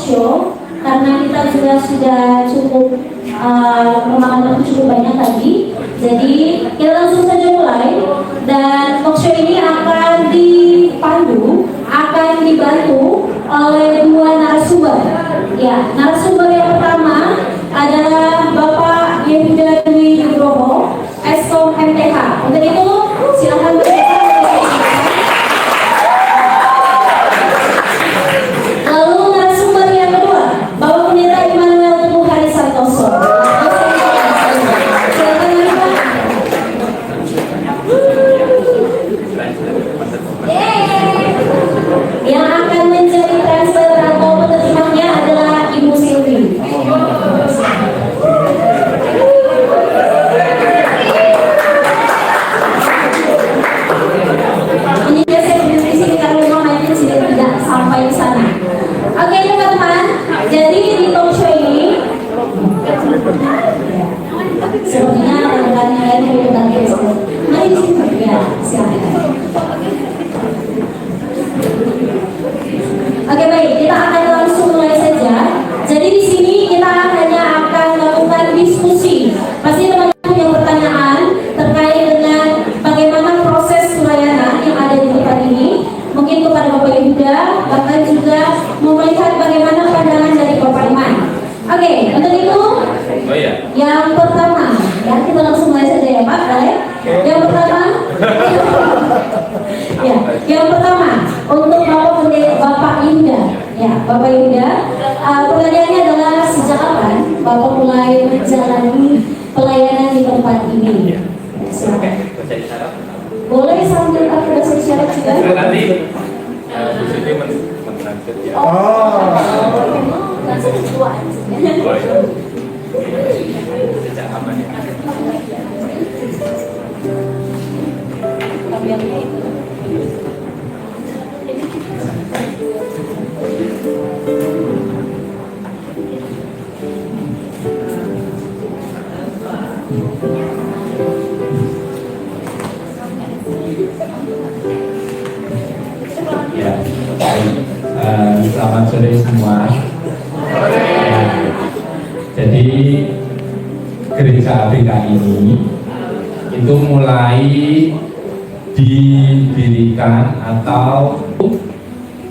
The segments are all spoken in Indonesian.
show karena kita juga sudah cukup memakan waktu cukup banyak tadi. Jadi kita langsung saja mulai, dan talk show ini akan dibantu oleh dua narasumber. Ya, narasumber yang pertama adalah Bapak Yehuda Dwi Nugroho, Eskom MTH. Untuk itu silakan berbicara. Lalu narasumber yang kedua, Bapak Pendeta Immanuel Teguh Hari Santoso. Yang akan menjadi translator atau penerjemahnya adalah Ibu Silvi. Ini dia saya berdiri di sini karena memang nanti sudah tidak sampai di sana. Oke teman-teman, jadi di talk show ini sebenarnya rekan-rekan yang lain ikutan Facebook. Mari di sini ya, silakan. Oke baik, kita akan langsung mulai saja. Jadi di sini kita hanya akan melakukan diskusi. Pasti teman-teman punya pertanyaan terkait dengan bagaimana proses pelayanan yang ada di tempat ini. Mungkin kepada Bapak Yehuda, bahkan juga mau melihat bagaimana pandangan dari Bapak Iman. Oke, untuk itu yang pertama, ya kita langsung mulai saja ya Pak. Yang pertama, ya, yang pertama untuk Bapak Yehuda, ya Bapak Yehuda, pertanyaannya adalah sejak kapan Bapak mulai menjalani pelayanan di tempat ini? Ya, silakan. Boleh sambil pakai bahasa isyarat juga? Nanti Bu Siti mentranslate ya. Langsung keduaan. Sejak kapan ya? Ya, selamat sore semua. Jadi gereja ABK ini itu mulai didirikan atau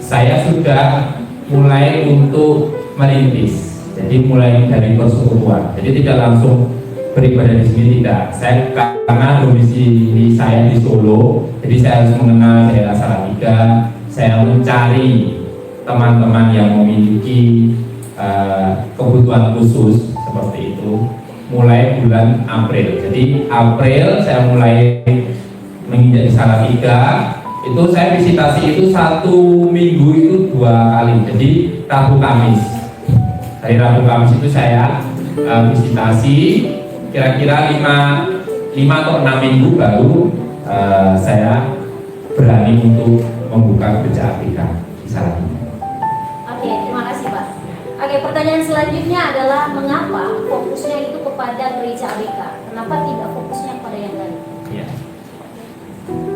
saya sudah mulai untuk merintis. Jadi mulai dari persekutuan. Jadi tidak langsung beribadah di sini, tidak. Saya karena domisili saya di Solo, jadi saya harus mengenal daerah Salatiga. Saya mencari teman-teman yang memiliki kebutuhan khusus seperti itu mulai bulan April. Jadi April saya mulai menginjak di Salatiga. Itu saya visitasi itu 1 minggu itu 2 kali. Jadi Rabu Kamis. Hari Rabu Kamis itu saya visitasi kira-kira 5 atau 6 minggu baru saya berani untuk membuka gereja ABK di Salatiga. Oke, terima kasih Pak. Oke, pertanyaan selanjutnya adalah mengapa fokusnya itu kepada gereja ABK? Kenapa tidak fokusnya pada yang lain? Ya.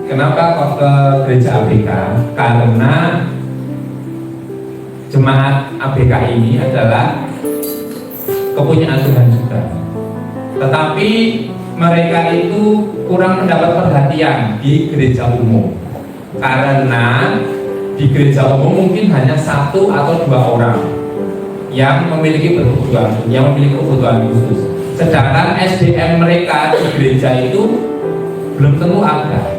Kenapa kok ke gereja ABK? Karena jemaat ABK ini adalah kepunyaan Tuhan juga. Tetapi mereka itu kurang mendapat perhatian di gereja umum. Karena di gereja umum mungkin hanya 1 atau 2 orang yang memiliki kebutuhan khusus. Sedangkan SDM mereka di gereja itu belum tentu ada.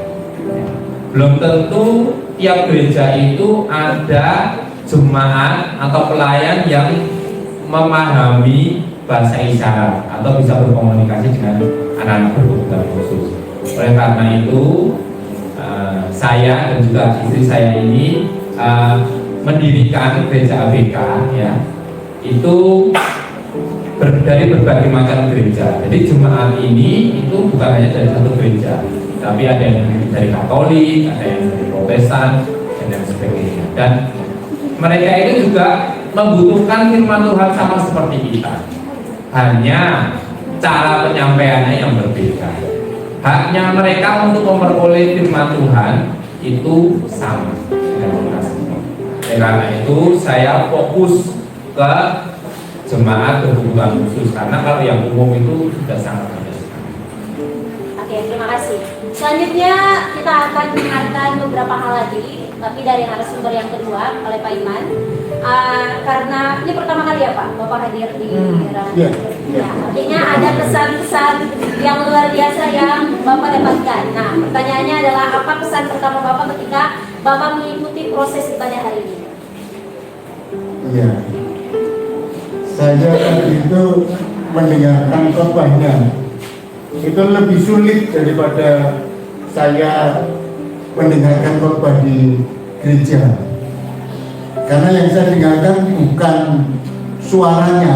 Belum tentu tiap gereja itu ada jemaat atau pelayan yang memahami bahasa isyarat atau bisa berkomunikasi dengan anak-anak berkebutuhan khusus. Oleh karena itu saya dan juga istri saya ini mendirikan gereja ABK ya, itu dari berbagai macam gereja. Jadi jemaat ini itu bukan hanya dari satu gereja, tapi ada yang dari Katolik, ada yang dari Protestan, dan lain sebagainya. Dan mereka itu juga membutuhkan firman Tuhan sama seperti kita. Hanya cara penyampaiannya yang berbeda. Haknya mereka untuk memperoleh firman Tuhan itu sama. Karena itu saya fokus ke jemaat berkebutuhan khusus, karena kalau yang umum itu sudah sangat banyak. Oke, terima kasih. Selanjutnya kita akan dengarkan beberapa hal lagi, tapi dari narasumber yang kedua oleh Pak Iman. Karena ini pertama kali ya Pak, Bapak hadir di ya, artinya ada pesan-pesan yang luar biasa yang Bapak dapatkan. Nah, pertanyaannya adalah apa pesan pertama Bapak ketika Bapak mengikuti proses ibadah hari ini? Iya, saya itu mendengarkan khotbahnya itu lebih sulit daripada saya mendengarkan khotbah di gereja, karena yang saya dengarkan bukan suaranya,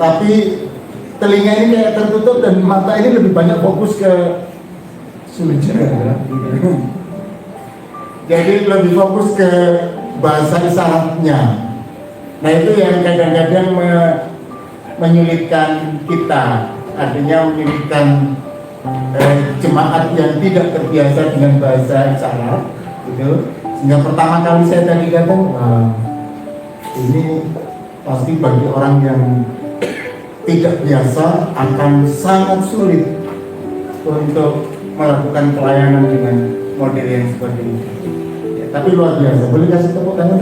tapi telinga ini kayak tertutup dan mata ini lebih banyak fokus ke sujud. Jadi lebih fokus ke bahasa isyaratnya. Nah itu yang kadang-kadang menyulitkan kita, artinya menyulitkan jemaat yang tidak terbiasa dengan bahasa isyarat gitu. Sehingga pertama kali saya tadi kata, wah, ini pasti bagi orang yang tidak biasa akan sangat sulit untuk melakukan pelayanan dengan model yang seperti ini. Ya, tapi luar biasa. Boleh kasih tepuk tangan?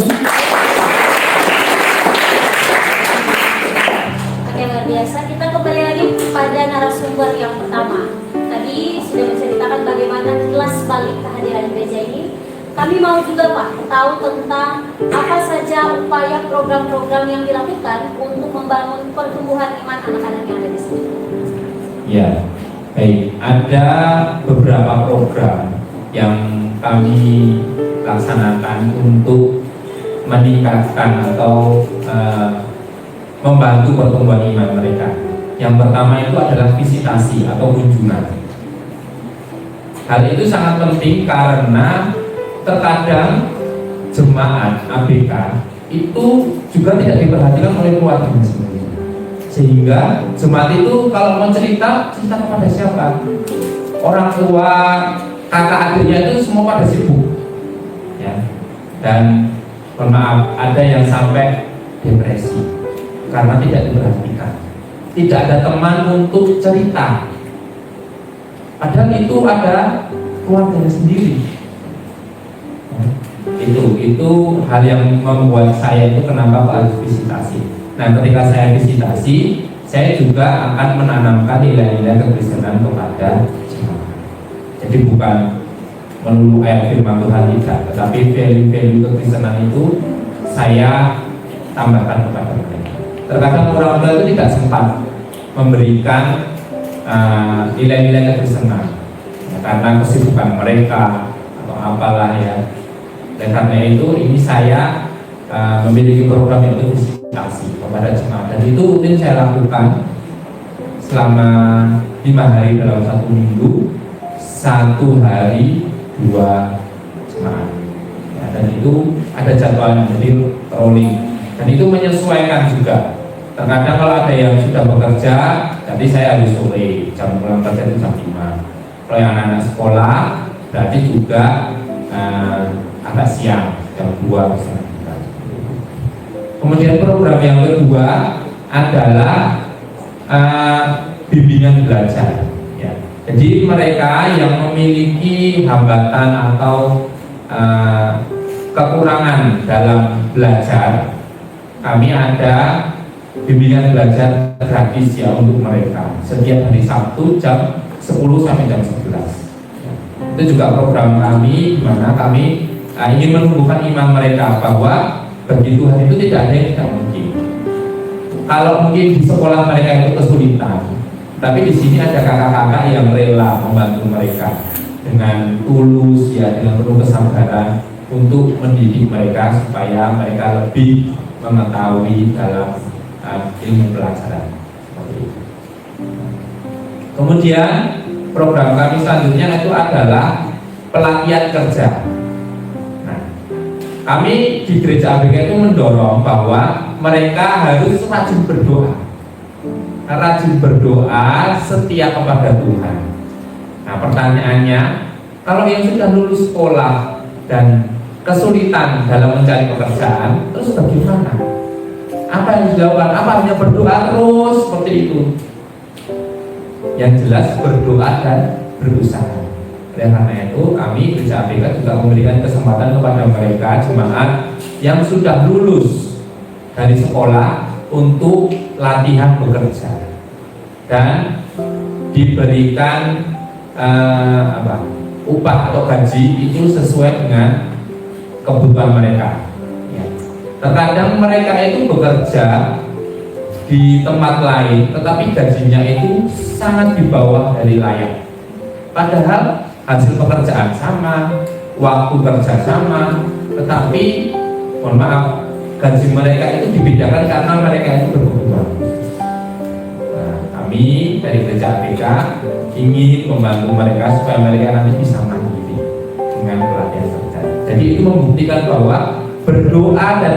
Oke, luar biasa. Kita kembali lagi pada narasumber yang pertama. Tadi sudah menceritakan bagaimana kelas balik kehadiran gereja ini. Kami mau juga Pak tahu tentang apa saja upaya program-program yang dilakukan untuk membangun pertumbuhan iman anak-anak yang ada di sini. Ya, baik. Ada beberapa program yang kami laksanakan untuk meningkatkan atau membantu pertumbuhan iman mereka. Yang pertama itu adalah visitasi atau kunjungan. Hal itu sangat penting karena terkadang jemaat ABK itu juga tidak diperhatikan oleh keluarganya sendiri, sehingga jemaat itu kalau mau cerita kepada siapa? Orang tua, kakak adiknya itu semua pada sibuk, ya. Dan mohon maaf, ada yang sampai depresi karena tidak diperhatikan, tidak ada teman untuk cerita, padahal itu ada keluarganya sendiri. Itu hal yang membuat saya itu kenapa harus visitasi. Nah, ketika saya visitasi, saya juga akan menanamkan nilai-nilai kekristenan kepada jemaat. Jadi bukan melulu ayat firman Tuhan tidak, tetapi value-value kekristenan itu saya tambahkan kepada mereka. Terkadang orang tua itu tidak sempat memberikan nilai-nilai kekristenan, ya, karena kesibukan mereka atau apalah ya. Dan karena itu ini saya memiliki program yaitu visitasi kepada jemaat, dan itu rutin saya lakukan selama 5 hari dalam 1 minggu, 1 hari 2 jemaat, ya, dan itu ada jadwalnya, jadi rolling, dan itu menyesuaikan juga. Terkadang kalau ada yang sudah bekerja, jadi saya harus sore, jam pulang kerja itu jam 5. Kalau yang anak-anak sekolah berarti juga agak siang, jam 2 misalnya. Kemudian program yang kedua adalah bimbingan belajar, ya. Jadi mereka yang memiliki hambatan atau kekurangan dalam belajar, kami ada bimbingan belajar gratis ya untuk mereka setiap hari Sabtu jam 10 sampai jam 11. Itu juga program kami di mana kami ingin menumbuhkan iman mereka bahwa bagi Tuhan itu tidak ada yang tidak mungkin. Kalau mungkin di sekolah mereka itu kesulitan, tapi di sini ada kakak-kakak yang rela membantu mereka dengan tulus, ya, dengan penuh kesabaran untuk mendidik mereka supaya mereka lebih mengetahui dalam ilmu pelajaran. Kemudian program kami selanjutnya itu adalah pelatihan kerja. Nah, kami di gereja ABK itu mendorong bahwa mereka harus rajin berdoa. Rajin berdoa setia kepada Tuhan. Nah, pertanyaannya, kalau yang sudah lulus sekolah dan kesulitan dalam mencari pekerjaan, terus bagaimana? Apa yang dilakukan? Apa hanya berdoa terus seperti itu? Yang jelas berdoa dan berusaha. Oleh karena itu kami Gereja APK juga memberikan kesempatan kepada mereka jemaat yang sudah lulus dari sekolah untuk latihan bekerja dan diberikan upah atau gaji itu sesuai dengan kebutuhan mereka. Ya. Terkadang mereka itu bekerja di tempat lain, tetapi gajinya itu sangat di bawah dari layak. Padahal hasil pekerjaan sama, waktu kerja sama, tetapi mohon maaf, gaji mereka itu dibedakan karena mereka itu berkebutuhan. Nah, kami dari Gereja APK ingin membantu mereka supaya mereka nanti bisa mandiri dengan pelatihan kerja. Jadi itu membuktikan bahwa berdoa dan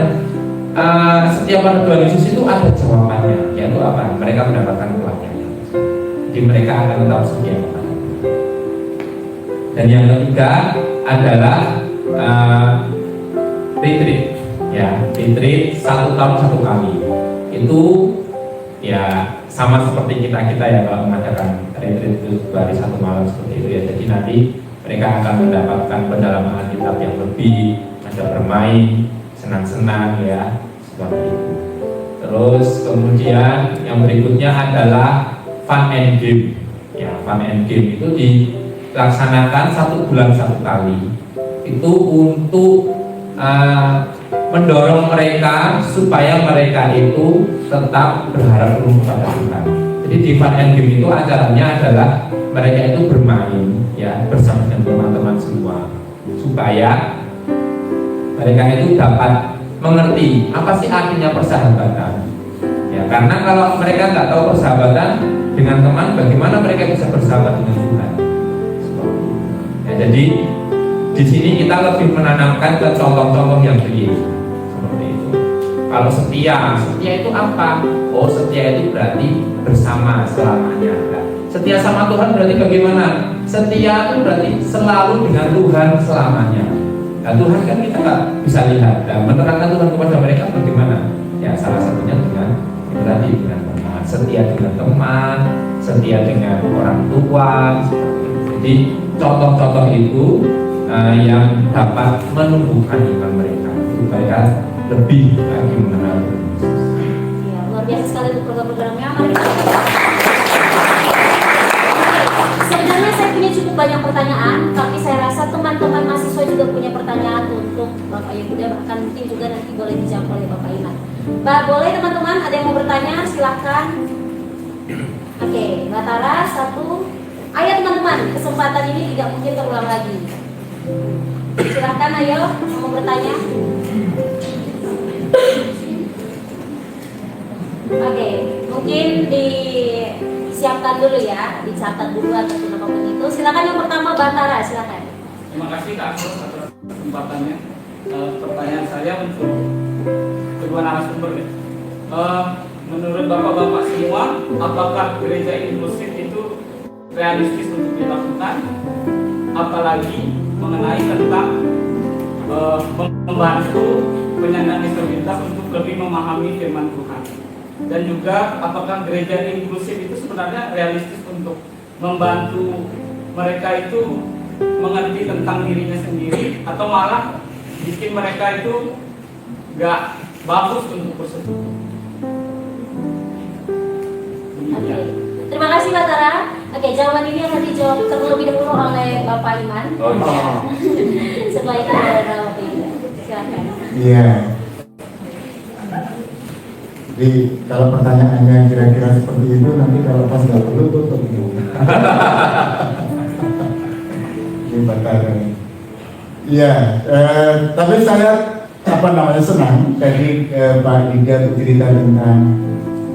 setiap pada Tuhan Yesus itu ada jawabannya, yaitu apa? Mereka mendapatkan pelatihan. Jadi mereka akan tetap setia kepada Tuhan. Dan yang ketiga adalah retreat. Ya, retreat 1 tahun 1 kali. Itu ya sama seperti kita ya kalau mengadakan retreat itu 2 hari 1 malam seperti itu ya. Jadi nanti mereka akan mendapatkan pendalaman Alkitab yang lebih, ada bermain, senang-senang ya seperti itu. Terus kemudian yang berikutnya adalah fun and game. Ya, fun and game itu dilaksanakan 1 bulan 1 kali. Itu untuk mendorong mereka supaya mereka itu tetap berharap penuh kepada Tuhan. Jadi di Fun and Game itu acaranya adalah mereka itu bermain ya bersama dengan teman-teman semua supaya mereka itu dapat mengerti apa sih artinya persahabatan. Ya, karena kalau mereka nggak tahu persahabatan dengan teman, bagaimana mereka bisa bersahabat dengan Tuhan? Ya, jadi di sini kita lebih menanamkan ke contoh-contoh yang real seperti itu. Kalau setia itu apa? Oh, setia itu berarti bersama selamanya. Nah, setia sama Tuhan berarti bagaimana? Setia itu berarti selalu dengan Tuhan selamanya. Nah, Tuhan kan kita nggak bisa lihat. Dan menerangkan Tuhan kepada mereka bagaimana? Ya, salah satunya dengan berarti dengan teman, setia dengan teman, setia dengan orang tua. Jadi contoh-contoh itu yang dapat menumbuhkan iman mereka supaya lebih lagi mengenal Yesus. Ya, luar biasa sekali untuk program-programnya. Mari kita. Sebenarnya saya punya cukup banyak pertanyaan, tapi saya rasa teman-teman mahasiswa juga punya pertanyaan untuk Bapak Yehuda, bahkan mungkin juga nanti boleh dijawab oleh Bapak Iman. Boleh teman-teman, ada yang mau bertanya? Silahkan. Oke, Mbak Tara, 1. Ayo teman-teman, kesempatan ini tidak mungkin terulang lagi. Silahkan, ayo, mau bertanya. Oke, mungkin disiapkan dulu ya, dicatat dulu ataupun apapun itu. Silakan yang pertama, Batara, silakan. Terima kasih Kak Agus atas kesempatannya. Pertanyaan saya untuk kedua narasumber ya. Menurut bapak-bapak semua, apakah gereja inklusif itu realistis untuk dilakukan? Apalagi mengenai tentang membantu penyandang disabilitas untuk lebih memahami firman Tuhan. Dan juga apakah gereja inklusif itu sebenarnya realistis untuk membantu mereka itu mengerti tentang dirinya sendiri, atau malah bikin mereka itu gak bagus untuk bersekutu. Oke. Terima kasih Mbak Tara. Oke, jawaban ini akan dijawab terlebih dahulu oleh Bapak Iman. Setelah itu ada Bapak Iman. Silakan. Iya. Jadi kalau pertanyaannya kira-kira seperti itu, nanti kalau pas nggak perlu tutup gitu. Ini Batara. Iya, tapi saya senang tadi Pak Dinda cerita tentang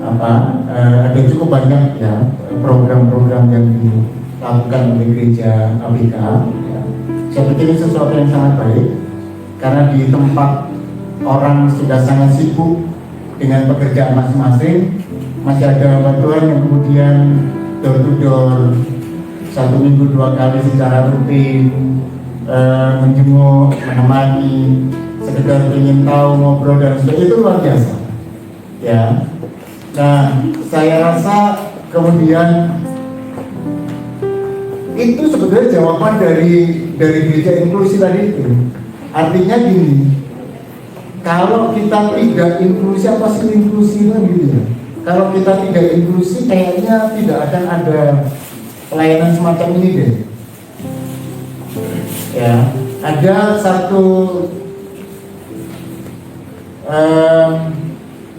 ada cukup banyak ya program-program yang dilakukan oleh gereja APK. Ya. Saya pikir ini sesuatu yang sangat baik karena di tempat orang sudah sangat sibuk dengan pekerjaan masing-masing, masih ada bantuan yang kemudian door to door 1 minggu 2 kali secara rutin menjenguk, menemani, sekedar ingin tahu, ngobrol dan sebagainya, itu luar biasa. Ya, nah saya rasa kemudian itu sebetulnya jawaban dari gereja inklusi tadi itu. Artinya gini, kalau kita tidak inklusi, apa sih inklusi kan gitu ya? Kalau kita tidak inklusi, kayaknya tidak akan ada pelayanan semacam ini deh. Ya, ada satu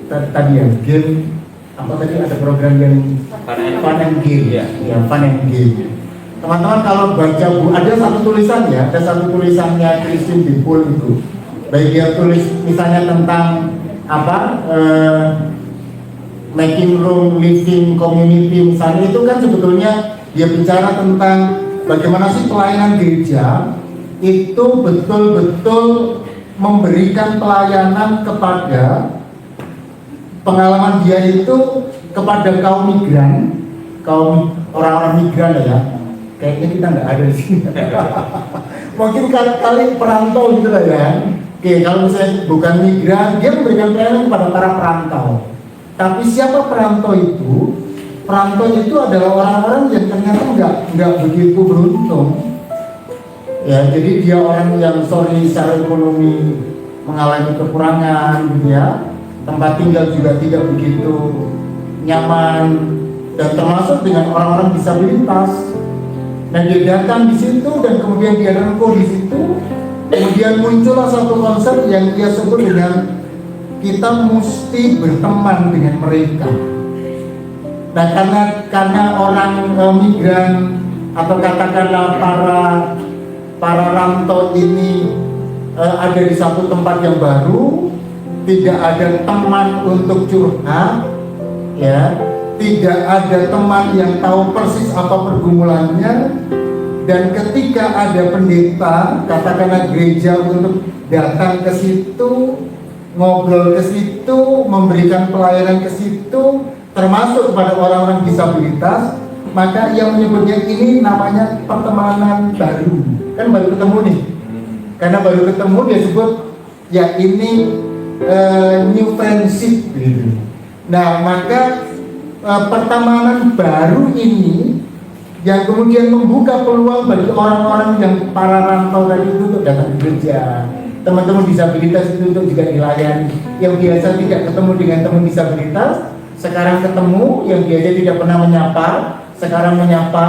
tadi ya, game apa tadi, ada program yang Fun and Game, ya, Fun and Game. Teman-teman kalau baca buku, ada satu tulisan ya, ada satu tulisannya Christine Dipul itu, baik dia tulis misalnya tentang apa, making room, living community misalnya, itu kan sebetulnya dia bicara tentang bagaimana sih pelayanan gereja itu betul-betul memberikan pelayanan kepada pengalaman dia itu kepada kaum migran, kaum orang-orang migran ya. Kayaknya kita nggak ada di sini. Mungkin kali perantau gitu lah ya. Oke, kalau misalnya bukan migran, dia memberikan pelayanan kepada para perantau. Tapi siapa perantau itu? Perantau itu adalah orang-orang yang ternyata nggak begitu beruntung. Ya, jadi dia orang yang secara ekonomi mengalami kekurangan, gitu ya. Tempat tinggal juga tidak begitu nyaman, dan termasuk dengan orang-orang disabilitas. Nah, dia datang di situ dan kemudian dia rengkuh di situ. Kemudian muncullah satu konsep yang dia sebut dengan kita mesti berteman dengan mereka. Nah, karena orang migran atau katakanlah para rantau ini ada di satu tempat yang baru, tidak ada teman untuk curhat, ya, tidak ada teman yang tahu persis apa pergumulannya. Dan ketika ada pendeta, katakanlah gereja, untuk datang ke situ, ngobrol ke situ, memberikan pelayanan ke situ, termasuk kepada orang-orang disabilitas, maka yang menyebutnya ini namanya pertemanan baru. Kan baru ketemu nih, karena baru ketemu dia sebut ya ini new friendship gitu. Nah, maka pertemanan baru ini yang kemudian membuka peluang bagi orang-orang yang para rantau tadi itu untuk datang ke gereja, teman-teman disabilitas itu untuk juga dilayani. Yang biasa tidak ketemu dengan teman disabilitas, sekarang ketemu. Yang biasa tidak pernah menyapa, sekarang menyapa.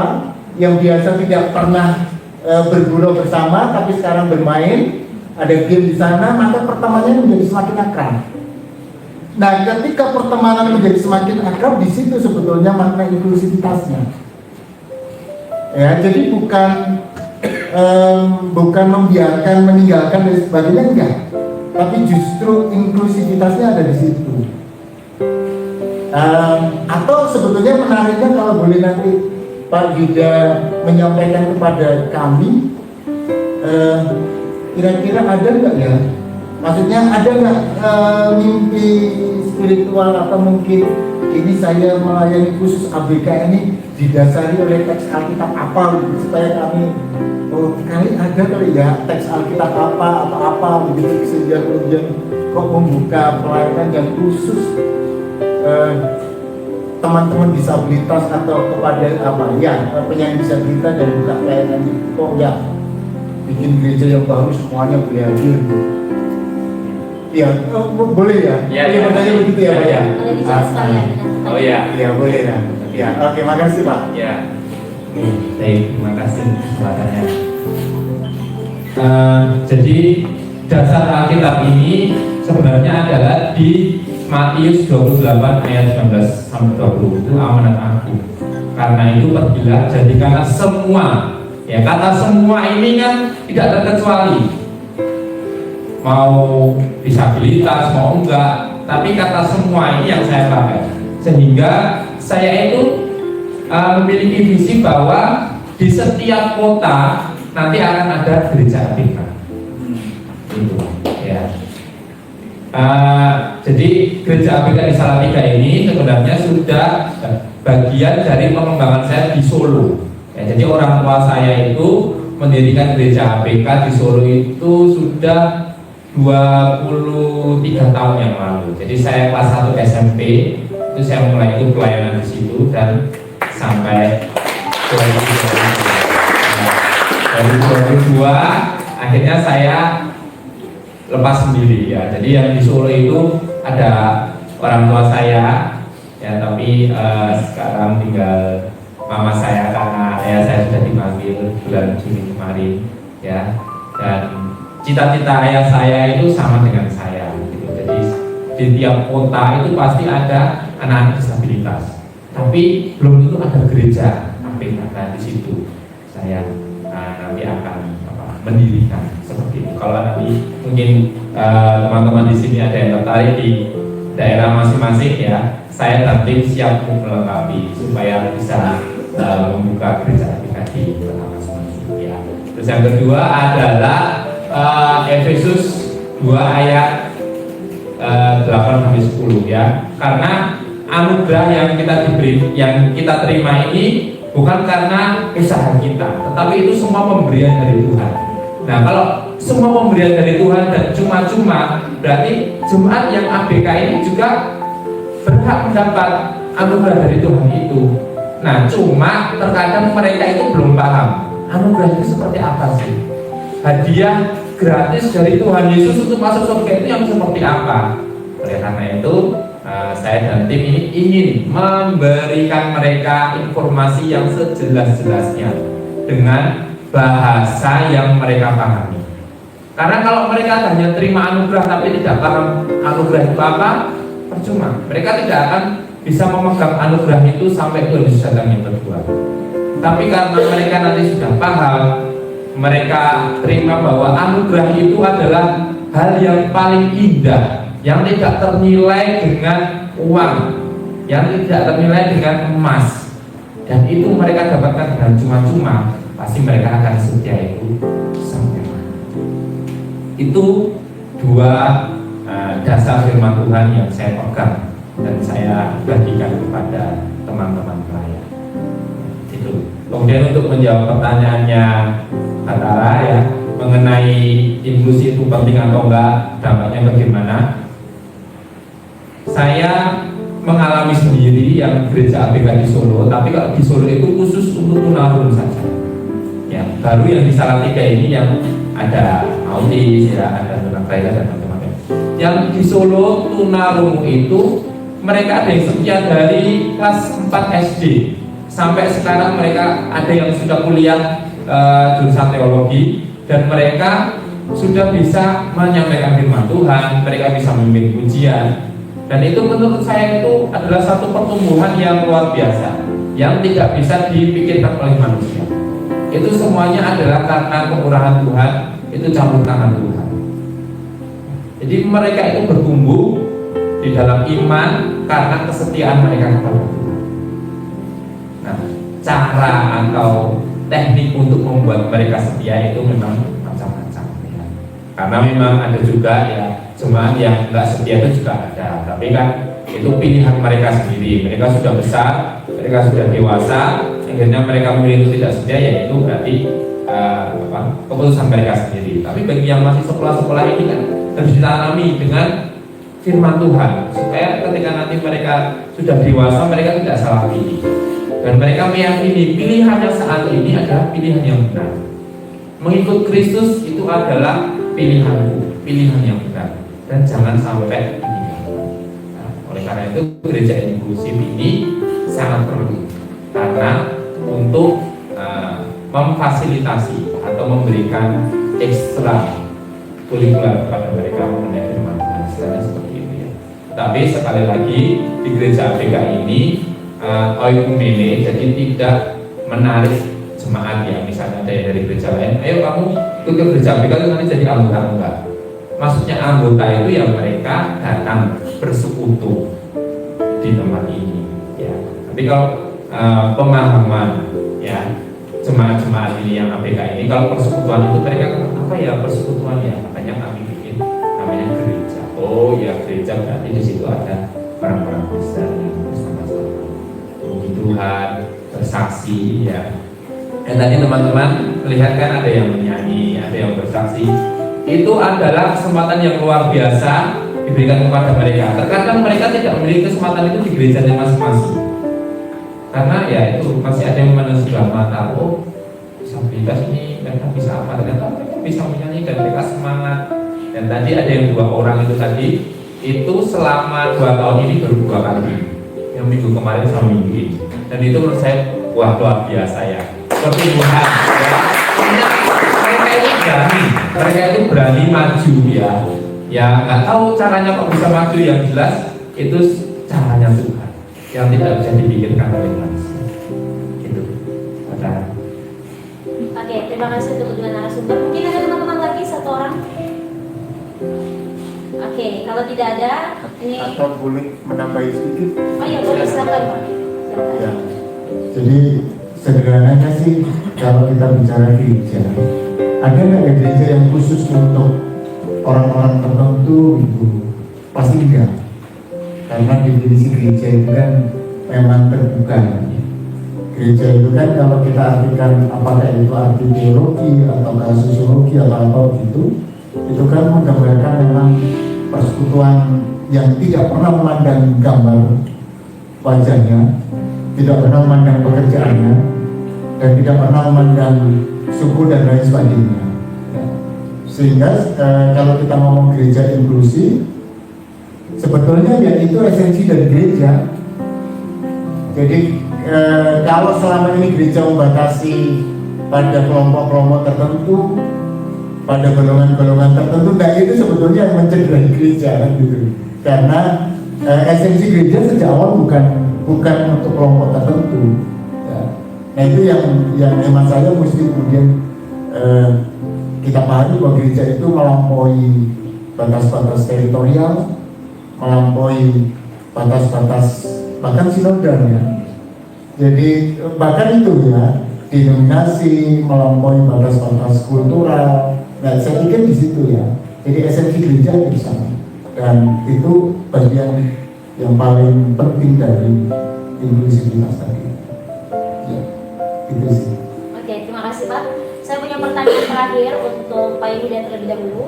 Yang biasa tidak pernah bergurau bersama, tapi sekarang bermain, ada game di sana, maka pertemanannya menjadi semakin akrab. Nah, ketika pertemanan menjadi semakin akrab, di situ sebetulnya makna inklusivitasnya. Ya, jadi bukan membiarkan, meninggalkan dan sebagainya, enggak. Tapi justru inklusivitasnya ada di situ. Atau sebetulnya menariknya, kalau boleh nanti Pak Yuda menyampaikan kepada kami, kira-kira ada nggak ya? Maksudnya ada nggak mimpi spiritual, atau mungkin ini saya melayani khusus ABK ini didasari oleh teks Alkitab apa gitu, supaya kami kali ada kali ya teks Alkitab apa atau apa begitu, sehingga kemudian kok membuka pelayanan yang khusus teman-teman disabilitas atau kepada apa ya penyandang disabilitas, dan buka pelayanan kok ya bikin gereja yang baru semuanya boleh hadir. Ya, boleh ya? Ya, begitu ya, Pak ya. Ada di chat sekalian. Oh ya. Ya, boleh ya. Ya, oke, makasih Pak. Ya. Baik, terima kasih kesempatannya. Jadi dasar Alkitab ini sebenarnya adalah di Matius 28 ayat 19 sampai 20, itu amanat aku. Karena itu pergilah, jadikanlah semua. Ya, kata semua ini kan tidak terkecuali. Mau disabilitas, mau enggak, tapi kata semua ini yang saya pakai. Sehingga saya itu memiliki visi bahwa di setiap kota nanti akan ada gereja ABK. Itu, ya. Jadi gereja ABK di Salatiga ini sebenarnya sudah bagian dari pengembangan saya di Solo. Ya, jadi orang tua saya itu mendirikan gereja APK di Solo itu sudah 23 tahun yang lalu. Jadi saya kelas 1 SMP itu saya mulai ikut pelayanan di situ dan sampai 2022. Dari 2002 akhirnya saya lepas sendiri ya. Jadi yang di Solo itu ada orang tua saya ya, tapi sekarang tinggal mama saya karena ayah saya sudah dipanggil bulan Juni kemarin ya. Dan cita-cita ayah saya itu sama dengan saya gitu. Jadi di tiap kota itu pasti ada anak-anak disabilitas, tapi belum tentu ada gereja APK. Nah, di situ saya nanti akan mendirikan seperti itu. Kalau nanti mungkin teman-teman di sini ada yang tertarik di daerah masing-masing ya, saya nanti siap melengkapi supaya bisa membuka gereja APK di kota masing-masing ya. Terus yang kedua adalah Efesus 2 ayat 8-10 ya. Karena anugerah yang kita diberi, yang kita terima ini bukan karena usaha kita, tetapi itu semua pemberian dari Tuhan. Nah, kalau semua pemberian dari Tuhan dan cuma-cuma, berarti jemaat yang ABK ini juga berhak mendapat anugerah dari Tuhan itu. Nah, cuma terkadang mereka itu belum paham anugerah itu seperti apa sih. Hadiah gratis dari Tuhan Yesus untuk masuk surga itu yang seperti apa. Oleh karena itu saya dan tim ini ingin memberikan mereka informasi yang sejelas-jelasnya dengan bahasa yang mereka pahami. Karena kalau mereka hanya terima anugerah tapi tidak paham anugerah itu apa, percuma. Mereka tidak akan bisa memegang anugerah itu sampai Tuhan Yesus datang yang kedua. Tapi karena mereka nanti sudah paham, mereka terima bahwa anugerah itu adalah hal yang paling indah, yang tidak ternilai dengan uang, yang tidak ternilai dengan emas, dan itu mereka dapatkan dengan cuma-cuma, pasti mereka akan setia itu sampai mati. Itu dua dasar firman Tuhan yang saya pegang dan saya bagikan kepada teman-teman pelayan. Itu. Kemudian untuk menjawab pertanyaannya Katara ya, mengenai inklusi itu penting atau enggak, dampaknya bagaimana? Saya mengalami sendiri yang gereja ABK di Solo, tapi kalau di Solo itu khusus untuk tunarungu saja. Ya, baru yang di Salatiga ini yang ada autis, ya, ada tunagrahita dan macam-macam. Yang di Solo tunarungu itu mereka ada yang setia dari kelas 4 SD sampai sekarang, mereka ada yang sudah kuliah jurusan teologi dan mereka sudah bisa menyampaikan firman Tuhan, mereka bisa memimpin pujian. Dan itu menurut saya itu adalah satu pertumbuhan yang luar biasa, yang tidak bisa dipikirkan oleh manusia. Itu semuanya adalah karena kemurahan Tuhan, itu campur tangan Tuhan. Jadi mereka itu bertumbuh di dalam iman karena kesetiaan mereka kepada Tuhan. Nah, cara atau teknik untuk membuat mereka setia itu memang macam-macam ya. Karena memang ada juga ya jemaat yang enggak setia itu juga ada, tapi kan itu pilihan mereka sendiri. Mereka sudah besar, mereka sudah dewasa, akhirnya mereka memilih tidak setia, ya itu berarti keputusan mereka sendiri. Tapi bagi yang masih sekolah-sekolah ini kan harus ditanami dengan firman Tuhan, supaya ketika nanti mereka sudah dewasa, mereka tidak salah pilih. Dan mereka meyakini pilihannya saat ini adalah pilihan yang benar. Mengikut Kristus itu adalah pilihanku, pilihan yang benar, dan jangan sampai meninggalkan. Nah, oleh karena itu gereja inklusif ini sangat perlu, karena untuk memfasilitasi atau memberikan ekstra kurikuler kepada mereka mengenai firman Tuhan, seperti itu ya. Tapi sekali lagi di gereja ABK ini oikumene, jadi tidak menarik jemaat yang misalnya ada dari gereja lain, ayo kamu ikut ke gereja ABK itu nanti jadi anggota. Enggak. Maksudnya anggota itu yang mereka datang bersekutu di tempat ini ya. Tapi kalau pemahaman ya jemaat-jemaat ini yang ABK ini, kalau persekutuan itu mereka apa ya persekutuan ya, makanya kami bikin namanya gereja. Oh ya, gereja berarti di situ ada orang-orang besar yang bersama-sama Tuhan, bersaksi ya, Dan tadi teman-teman lihat kan ada yang menyanyi, ada yang bersaksi. Itu adalah kesempatan yang luar biasa diberikan kepada mereka. Terkadang mereka tidak memiliki kesempatan itu di gerejanya masing-masing. Karena ya itu masih ada yang memandang sebelah mata. Oh, disabilitas ini mereka bisa apa? Ternyata mereka bisa menyanyi dan mereka semangat. Dan tadi ada yang 2 orang itu tadi, itu selama 2 tahun ini baru 2 kali. Yang minggu kemarin sama minggu ini. Dan itu menurut saya wah luar biasa ya. Pertumbuhan ya. Mereka itu berani maju ya. Ya nggak tahu caranya kok bisa maju, yang jelas itu caranya Tuhan yang tidak bisa dipikirkan oleh manusia. Gitu. Oke, terima kasih untuk kedua narasumber. Mungkin ada teman-teman lagi 1 orang. Oke, kalau tidak ada, ini. Atau boleh menambahi sedikit? Oh iya, boleh, silakan Pak. Silakan. Ya. Jadi sederhananya sih kalau kita bicara gereja, ada nggak gereja yang khusus untuk orang-orang tertentu itu? Pasti enggak. Karena definisi gereja itu kan memang terbuka. Gereja itu kan kalau kita artikan apakah itu arti teologi atau sosiologi atau apa gitu, itu kan menggambarkan memang persekutuan yang tidak pernah memandang gambar wajahnya, tidak pernah memandang pekerjaannya, dan tidak pernah memandang suku dan lain sebagainya. Sehingga kalau kita ngomong gereja inklusi, sebetulnya ya itu esensi dari gereja. Jadi kalau selama ini gereja membatasi pada kelompok-kelompok tertentu, pada golongan-golongan tertentu, nah itu sebetulnya yang mencederai gereja kan gitu. Karena esensi gereja sejak awal bukan untuk kelompok tertentu. Ya. Nah itu yang memang saya mesti kemudian kita pahami bahwa gereja itu melampaui batas-batas teritorial, melampaui batas-batas bahkan sinodal ya. Jadi bahkan itu ya denominasi, melampaui batas-batas kultural. Nah saya pikir di situ ya. Jadi esensi gereja itu sama, dan itu bagian yang paling penting dari inklusivitas tadi. Ya, itu sih. Oke, terima kasih Pak. Saya punya pertanyaan terakhir untuk Pak Yuda terlebih dahulu.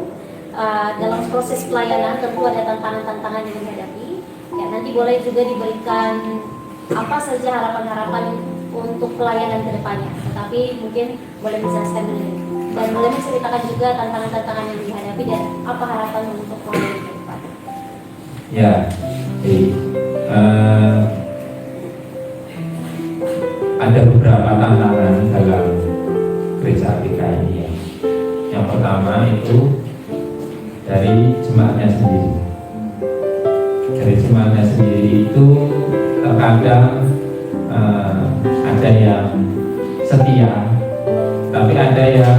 Dalam proses pelayanan tentu ada tantangan-tantangan yang dihadapi. Ya, nanti boleh juga diberikan apa saja harapan-harapan untuk pelayanan ke depannya. Tetapi mungkin boleh menjelaskan dulu dan boleh menceritakan juga tantangan-tantangan yang dihadapi dan apa harapan untuk pelayanan ke depan. Ya, ada beberapa tantangan dalam gereja APK ini ya. Yang pertama itu dari jemaatnya sendiri. Dari jemaatnya sendiri itu terkadang ada yang setia, tapi ada yang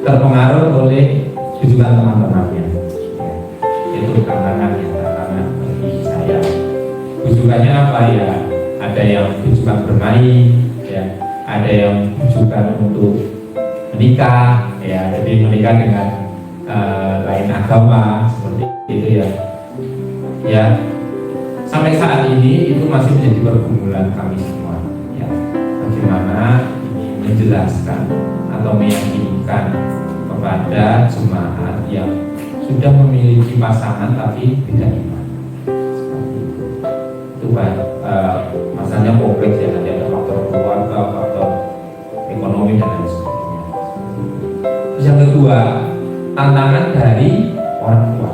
terpengaruh oleh tujuan teman-temannya. Itu tantangan bagi saya. Tujuannya apa ya? Ada yang tujuan bermain, ya. Ada yang tujuan untuk menikah, ya. Jadi menikah dengan lain agama seperti itu ya. Ya, sampai saat ini itu masih menjadi pergumulan kami semua. Ya, bagaimana menjelaskan atau meyakinkan kepada jemaat yang sudah memiliki pasangan tapi beda iman. Itu masalahnya kompleks ya, ada faktor keluarga, faktor ekonomi dan lain sebagainya. Terus yang kedua, tantangan dari orang tua.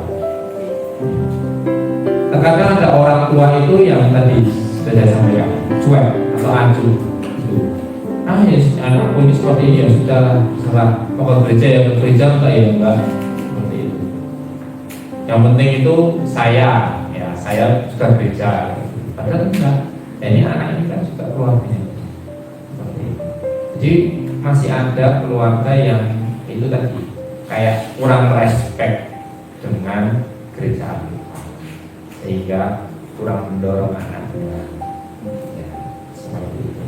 Terkadang ada orang tua itu yang tadi sudah saya sampaikan, cuek atau acuh gitu. Anakku ini seperti ini ya sudah salah pokok gereja ya gereja enggak ya enggak seperti itu. Yang penting itu saya sudah gereja. Padahal enggak. Ini anak ini kan juga keluarganya. Seperti itu. Jadi masih ada keluarga yang itu tadi kayak kurang respect dengan gereja, sehingga kurang mendorong anaknya ya, seperti itu.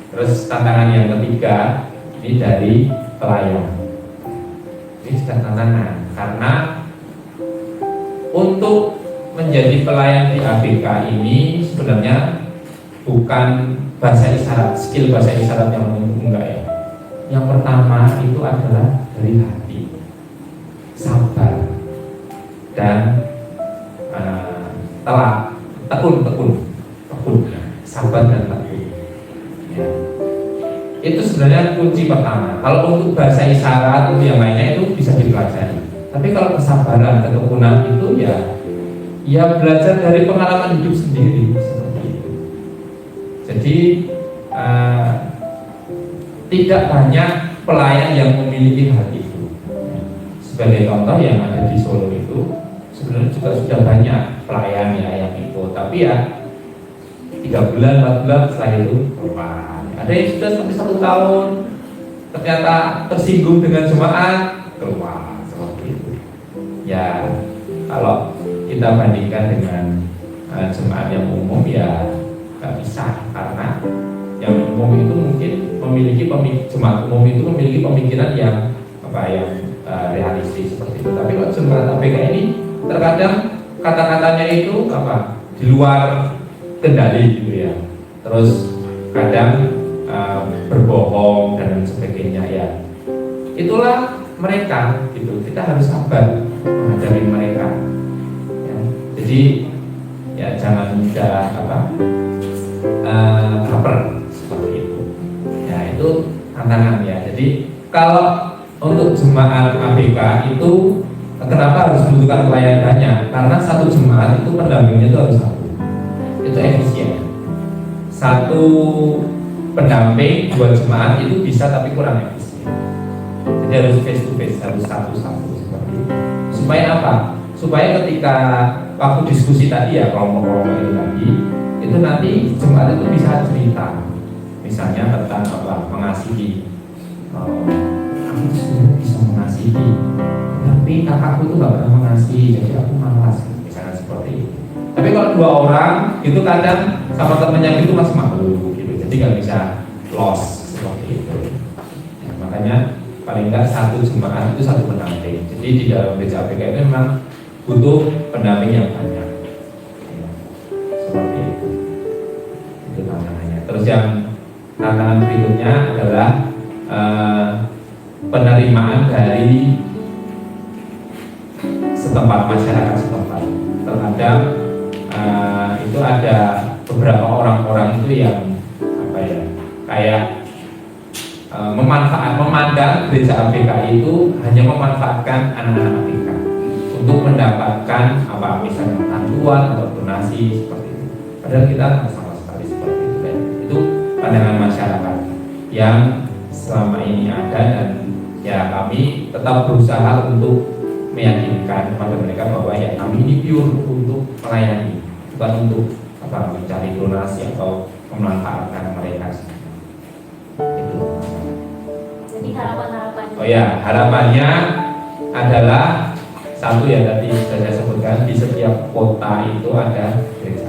Terus tantangan yang ketiga ini dari pelayan. Ini sudah tantangan karena untuk menjadi pelayan di ABK ini sebenarnya bukan bahasa isyarat, skill bahasa isyarat yang enggak ya. Yang pertama itu adalah dari hati, sabar dan tekun, sabar dan tekun. Ya. Itu sebenarnya kunci pertama. Kalau untuk bahasa isyarat atau yang lainnya itu bisa dipelajari. Tapi kalau kesabaran, ketekunan itu ya belajar dari pengalaman hidup sendiri seperti itu. Jadi tidak banyak pelayan yang memiliki hal itu. Sebagai contoh yang ada di Solo itu sebenarnya juga sudah banyak pelayan ya yang itu. Tapi ya 3 bulan, 4 bulan setelah itu keluar. Ada yang sudah sampai 1 tahun ternyata tersinggung dengan jemaat, keluar seperti itu. Ya kalau kita bandingkan dengan jemaat yang umum ya nggak bisa, karena yang umum itu mungkin jemaat umum itu memiliki pemikiran yang realistis seperti itu. Tapi kalau jemaat ABK ini terkadang kata-katanya itu di luar kendali gitu ya. Terus kadang berbohong dan sebagainya ya. Itulah mereka gitu. Kita harus sabar menghadapi mereka. Ya. Jadi ya jangan mudah baper seperti itu. Ya itu tantangan ya. Jadi kalau untuk jemaat ABK itu kenapa harus membutuhkan pelayan banyak? Karena satu jemaat itu pendampingnya itu harus satu. Itu efisien. Satu pendamping 2 jemaat itu bisa tapi kurang efisien. Jadi harus face to face, harus satu-satu seperti itu. Supaya apa? Supaya ketika waktu diskusi tadi ya kelompok-kelompok itu tadi, itu nanti jemaat itu bisa cerita, misalnya tentang mengasihi. Aku sebenarnya bisa mengasihi, tapi kakakku itu nggak pernah mengasihi, jadi aku malas, misalnya seperti itu. Tapi kalau 2 orang itu kadang sama temennya itu masih malu gitu, jadi nggak bisa loss seperti itu. Ya, makanya paling nggak satu jemaat itu satu pendamping. Jadi di dalam gereja ABK itu memang butuh pendamping yang banyak. Ya, seperti itu. Itu tantangannya. Terus yang tantangan berikutnya adalah penerimaan dari setempat, masyarakat setempat. Terkadang itu ada beberapa orang-orang itu yang kayak memandang gereja ABK itu hanya memanfaatkan anak-anak ABK untuk mendapatkan misalnya bantuan atau donasi seperti itu. Padahal kita sama sekali seperti itu. Dan itu pandangan masyarakat yang selama ini ada, dan ya kami tetap berusaha untuk meyakinkan kepada mereka bahwa ya kami ini pure untuk melayani, bukan untuk mencari donasi atau memanfaatkan mereka. Itu. Jadi harapan-harapannya. Oh ya, harapannya adalah satu ya tadi sudah saya sebutkan, di setiap kota itu ada gereja.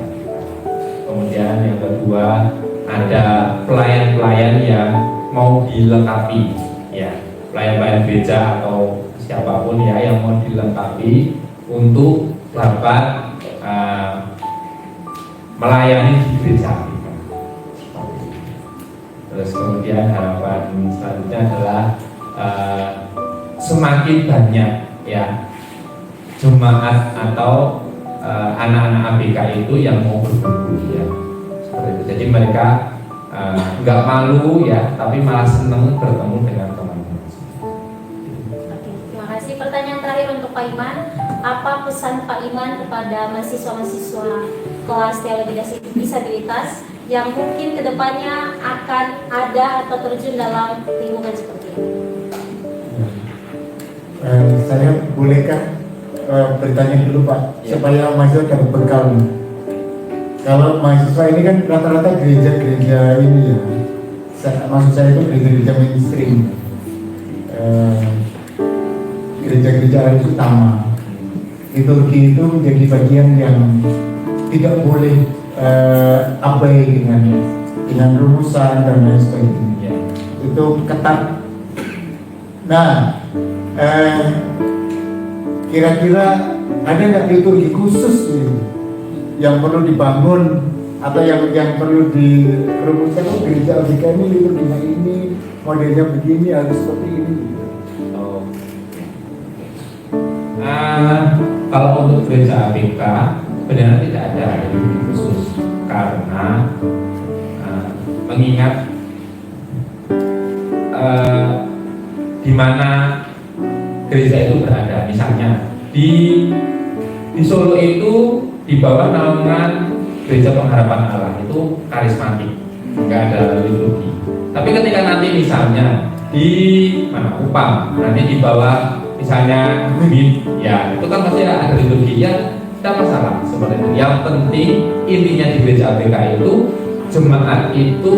Kemudian yang kedua ada pelayan-pelayan yang mau dilengkapi, ya pelayan-pelayan gereja atau siapapun ya yang mau dilengkapi untuk dapat melayani di gereja. Terus kemudian harapan selanjutnya adalah semakin banyak ya jemaat atau anak-anak ABK itu yang mau berkumpul ya seperti itu. Jadi mereka nggak malu ya, tapi malah senang bertemu dengan teman-teman. Oke, terima kasih. Pertanyaan terakhir untuk Pak Iman, apa pesan Pak Iman kepada mahasiswa-mahasiswa kelas teologi disabilitas yang mungkin kedepannya akan ada atau terjun dalam lingkungan seperti ini? Saya bolehkah bertanya dulu Pak, supaya mahasiswa dapat bekal. Kalau mahasiswa ini kan rata-rata gereja-gereja ini ya, maksud saya itu gereja-gereja mainstream, gereja-gereja utama. Liturgi itu menjadi bagian yang tidak boleh abai dengan rumusan dan lain sebagainya. Itu ketat. Nah, kira-kira ada nggak liturgi khusus yang perlu dibangun atau yang perlu dirumuskan gereja gereja ABK ini liturginya ini, modelnya begini, harus seperti ini. Oh. Kalau untuk gereja ABK sebenarnya tidak ada liturgi khusus karena mengingat di mana gereja itu berada. Misalnya di Solo itu di bawah naungan Gereja Pengharapan Allah itu karismatik, nggak ada liturgi. Tapi ketika nanti misalnya di mana Kupang, nanti di bawah misalnya BIM, ya itu kan pasti ada liturgi, ya tidak masalah seperti itu. Yang penting intinya di gereja ABK itu jemaat itu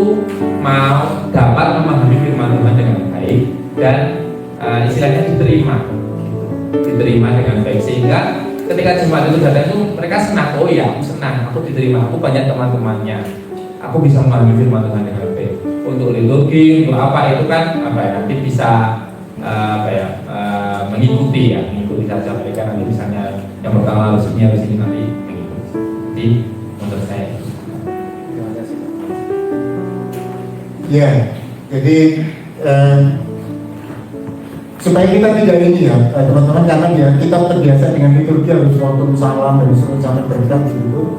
mau dapat memahami firman Tuhan dengan baik dan istilahnya diterima dengan baik, sehingga ketika jemaat itu datang itu mereka senang. Oh iya, aku senang, aku diterima, aku banyak teman-temannya, aku bisa memahami firman Tuhan dengan baik. Untuk liturgi, untuk apa itu kan nanti bisa mengikuti saja mereka, nanti misalnya yang pertama harus ini nanti mengikuti. Jadi menurut saya Ya, jadi supaya kita tidak ini ya teman-teman, karena ya kita terbiasa dengan liturgi harus waktu salam dan suruh sampai berkat gitu,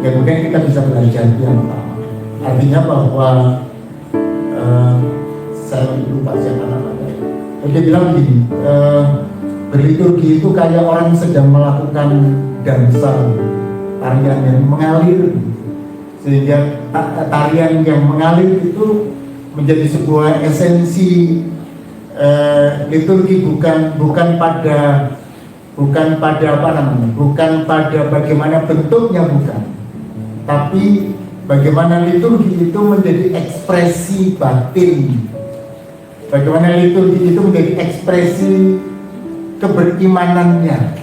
ya kemudian kita bisa belajar yang pertama. Artinya bahwa saya lupa siapa namanya. Dia bilang begini, berliturgi itu kayak orang sedang melakukan dansa, tarian yang mengalir, sehingga tarian yang mengalir itu menjadi sebuah esensi. Liturgi bukan pada bagaimana bentuknya, bukan, tapi bagaimana liturgi itu menjadi ekspresi batin, bagaimana liturgi itu menjadi ekspresi keberimanannya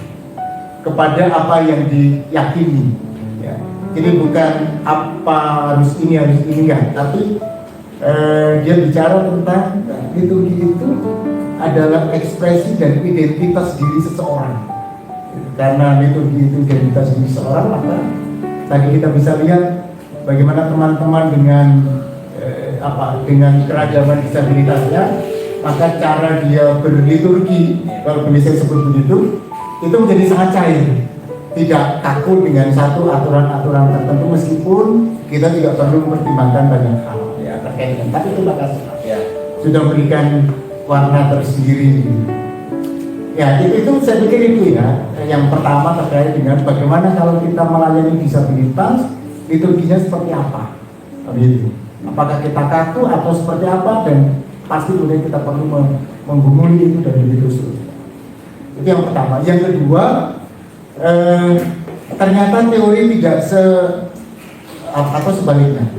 kepada apa yang diyakini, ya. Jadi bukan apa harus ini enggak, tapi dia bicara tentang liturgi itu adalah ekspresi dan identitas diri seseorang. Karena liturgi itu identitas diri seseorang, maka tadi kita bisa lihat bagaimana teman-teman dengan keragaman disabilitasnya, maka cara dia berliturgi, kalau bisa sebut begitu, itu menjadi sangat cair, tidak kaku dengan satu aturan-aturan tertentu, meskipun kita tidak perlu mempertimbangkan banyak hal. Tapi terima kasih ya, sudah memberikan warna tersendiri. Ya itu saya pikir itu ya. Yang pertama terkait dengan bagaimana kalau kita melayani disabilitas, liturginya seperti apa, begitu. Apakah kita kaku atau seperti apa, dan pasti kemudian kita perlu menggumuli itu dan begitu seterusnya. Itu yang pertama. Yang kedua, ternyata teori tidak atau sebaliknya.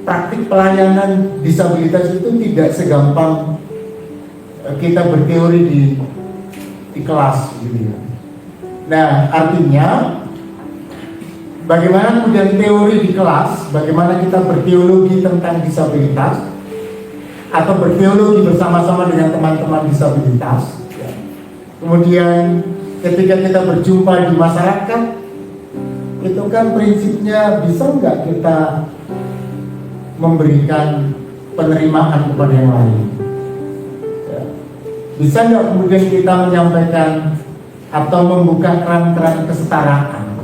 Praktik pelayanan disabilitas itu tidak segampang kita berteori di kelas gitu ya. Nah, artinya bagaimana kemudian teori di kelas, bagaimana kita berteologi tentang disabilitas atau berteologi bersama-sama dengan teman-teman disabilitas ya. Kemudian ketika kita berjumpa di masyarakat, itu kan prinsipnya bisa nggak kita memberikan penerimaan kepada yang lain ya. Bisa nggak kemudian kita menyampaikan atau membuka keran-keran kesetaraan?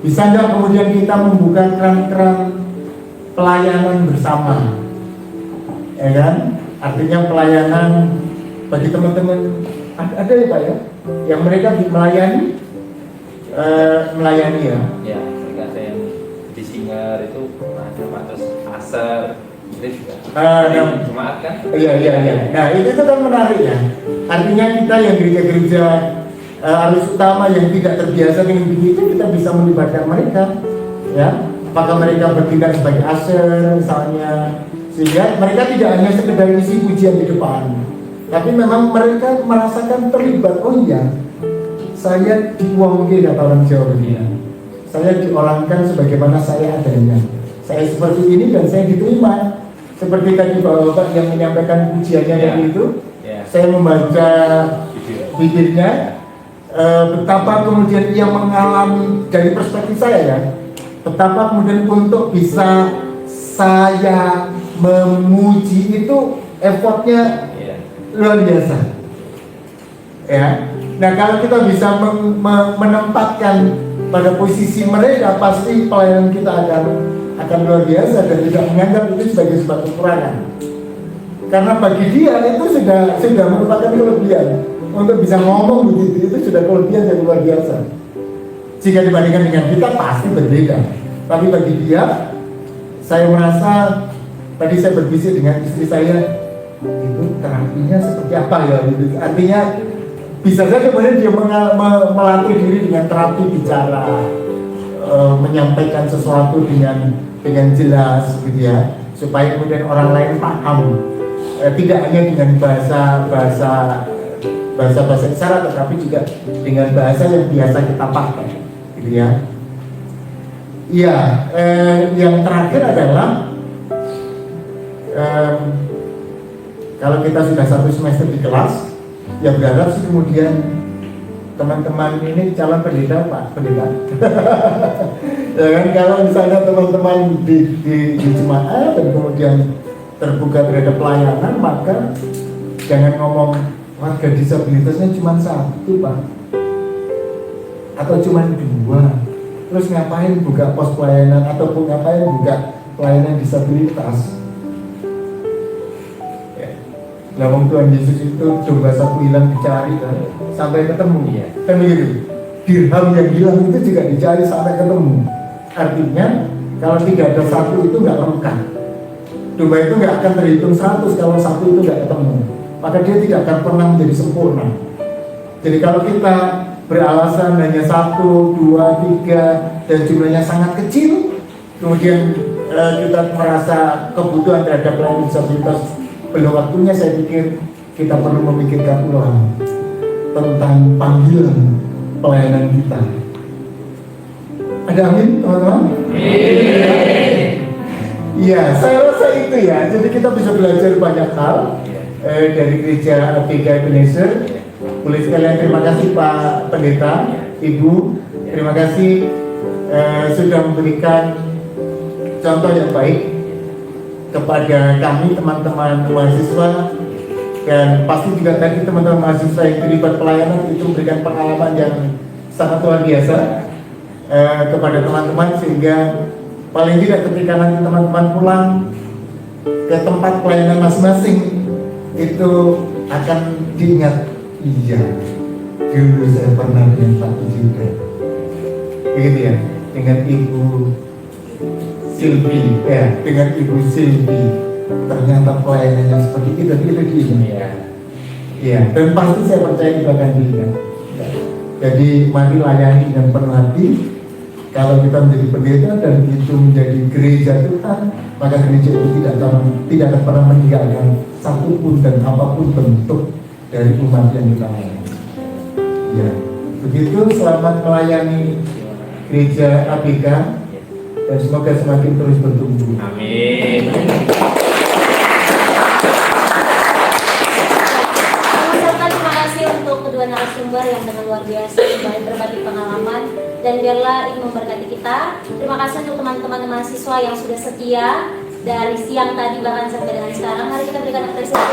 Bisa nggak kemudian kita membuka keran-keran pelayanan bersama, ya kan? Artinya pelayanan bagi teman-teman ada ya Pak ya, yang mereka melayani ya. Ya, mereka ada yang di Singer itu ada terus Aser itu juga. Jemaat kan? Iya. Nah itu kan menarik ya. Artinya kita yang gereja-gereja arus utama yang tidak terbiasa dengan begitu, kita bisa melibatkan mereka, ya. Apakah mereka bertindak sebagai Aser misalnya, sehingga mereka tidak hanya sekedar isi pujian di depan, tapi memang mereka merasakan terlibat. Oh iya, saya diuangke kata orang Jawa begini. Saya diorangkan sebagaimana saya adanya. Saya seperti ini dan saya diterima. Seperti tadi Bapak yang menyampaikan pujiannya yang itu, saya membaca bibirnya, betapa kemudian ia mengalami dari perspektif saya ya, betapa kemudian untuk bisa saya memuji itu effortnya Iya. luar biasa. Ya. Nah, kalau kita bisa menempatkan pada posisi mereka, pasti pelayanan kita akan luar biasa dan tidak menganggap itu sebagai sebuah kekurangan. Karena bagi dia itu sudah merupakan kelebihan. Untuk bisa ngomong begitu itu sudah kelebihan yang luar biasa. Jika dibandingkan dengan kita pasti berbeda. Tapi bagi dia, saya merasa tadi saya berbisik dengan istri saya, itu terapinya seperti apa ya? Artinya bisa saja kemudian dia melatih diri dengan terapi bicara, menyampaikan sesuatu dengan jelas, gitu ya, supaya kemudian orang lain paham. Tidak hanya dengan bahasa isyarat, tetapi juga dengan bahasa yang biasa kita pakai, gitu ya. Iya, yang terakhir adalah kalau kita sudah 1 semester di kelas, ya berharap sih kemudian teman-teman ini calon pendeta Pak pendeta. Ya kan, kalau misalnya teman-teman di jemaat dan kemudian terbuka terhadap pelayanan, maka jangan ngomong warga disabilitasnya cuma 1 Pak, atau cuma 2. Terus ngapain buka pos pelayanan ataupun ngapain buka pelayanan disabilitas? Ngomong Tuhan Yesus itu domba satu hilang dicari kan, sampai ketemu. Iya. Kan begitu. Dirham yang hilang itu juga dicari sampai ketemu. Artinya kalau tidak ada 1 itu nggak lengkap. Domba itu nggak akan terhitung 100 kalau 1 itu nggak ketemu. Maka dia tidak akan pernah menjadi sempurna. Jadi kalau kita beralasan hanya 1, 2, 3 dan jumlahnya sangat kecil, kemudian kita merasa kebutuhan terhadap pelayanan disabilitas belum waktunya, saya pikir kita perlu memikirkan ulang tentang panggilan pelayanan kita. Ada amin teman-teman? Iya, saya rasa itu ya. Jadi kita bisa belajar banyak hal dari gereja APK Ebenezer. Boleh sekalian terima kasih Pak Pendeta, Ibu. Terima kasih sudah memberikan contoh yang baik kepada kami teman-teman mahasiswa, dan pasti juga tadi teman-teman mahasiswa yang terlibat pelayanan itu memberikan pengalaman yang sangat luar biasa kepada teman-teman, sehingga paling tidak ketika nanti teman-teman pulang ke tempat pelayanan masing-masing itu akan diingat, iya dulu saya pernah dengan Pak juga, begitu ya, dengan Ibu Silvi, dengan Ibu Silvi, ternyata pelayanannya seperti itu diingat. Iya, dan pasti saya percaya itu akan diingat. Jadi mari layani dengan penuh hati. Kalau kita menjadi pendeta dan itu menjadi gereja Tuhan, maka gereja itu tidak akan pernah meninggalkan satupun dan apapun bentuk dari umat yang kita layani. Ya, begitu. Selamat melayani gereja APK. Dan semoga semakin terus bertumbuh. Amin. Mengucapkan terima kasih untuk kedua narasumber yang dengan luar biasa berbagi pengalaman, dan biarlah ini memberkati kita. Terima kasih untuk teman-teman mahasiswa yang sudah setia dari siang tadi bahkan sampai dengan sekarang. Mari kita berikan apresiasi.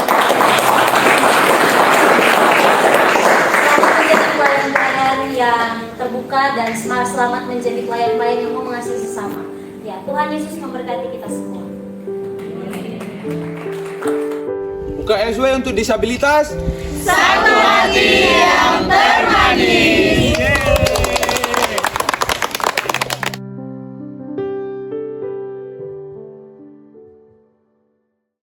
Selamat menjadi pelayan-pelayan yang terbuka dan selamat menjadi pelayan-pelayan yang mau mengasihi sesama. Ya, Tuhan Yesus memberkati kita semua. UKSW untuk disabilitas. Satu hati yang termanis.